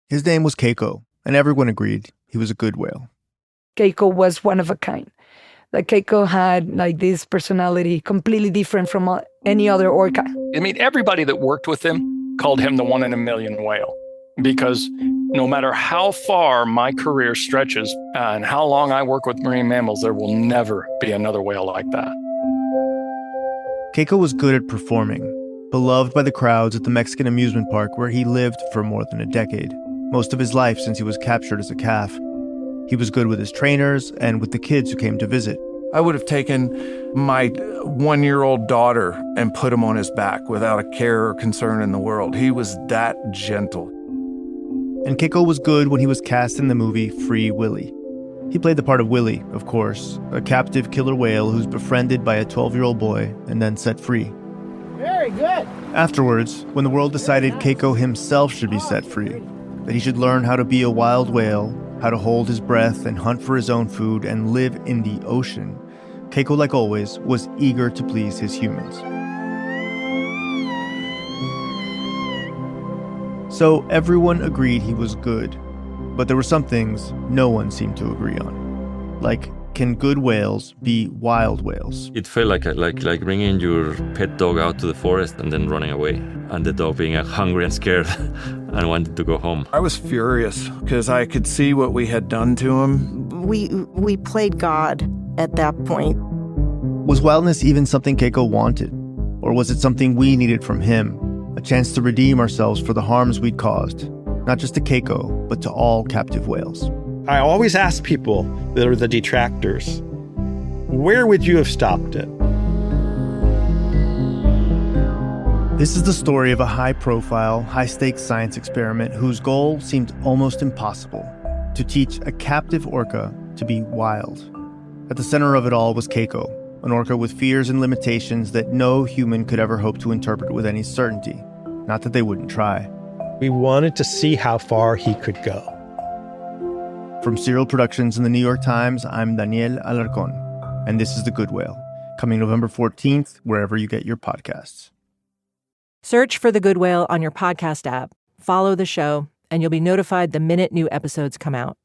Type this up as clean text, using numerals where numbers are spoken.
His name was Keiko, and everyone agreed he was a good whale. Keiko was one of a kind. Like Keiko had like this personality completely different from any other orca. I mean, everybody that worked with him called him the 1 in a million whale, because no matter how far my career stretches and how long I work with marine mammals, there will never be another whale like that. Keiko was good at performing, beloved by the crowds at the Mexican amusement park where he lived for more than a decade, most of his life since he was captured as a calf. He was good with his trainers and with the kids who came to visit. I would have taken my 1-year-old daughter and put him on his back without a care or concern in the world. He was that gentle. And Keiko was good when he was cast in the movie Free Willy. He played the part of Willy, of course, a captive killer whale who's befriended by a 12-year-old boy and then set free. Very good. Afterwards, when the world decided Keiko himself should be set free, that he should learn how to be a wild whale, how to hold his breath and hunt for his own food and live in the ocean, Keiko, like always, was eager to please his humans. So everyone agreed he was good, but there were some things no one seemed to agree on. Like, can good whales be wild whales? It felt like bringing your pet dog out to the forest and then running away, and the dog being hungry and scared and wanted to go home. I was furious because I could see what we had done to him. We played God at that point. Was wildness even something Keiko wanted? Or was it something we needed from him? A chance to redeem ourselves for the harms we'd caused, not just to Keiko, but to all captive whales. I always ask people that are the detractors, where would you have stopped it? This is the story of a high-profile, high-stakes science experiment whose goal seemed almost impossible: to teach a captive orca to be wild. At the center of it all was Keiko, an orca with fears and limitations that no human could ever hope to interpret with any certainty. Not that they wouldn't try. We wanted to see how far he could go. From Serial Productions and the New York Times, I'm Daniel Alarcón, and this is The Good Whale, coming November 14th, wherever you get your podcasts. Search for The Good Whale on your podcast app, follow the show, and you'll be notified the minute new episodes come out.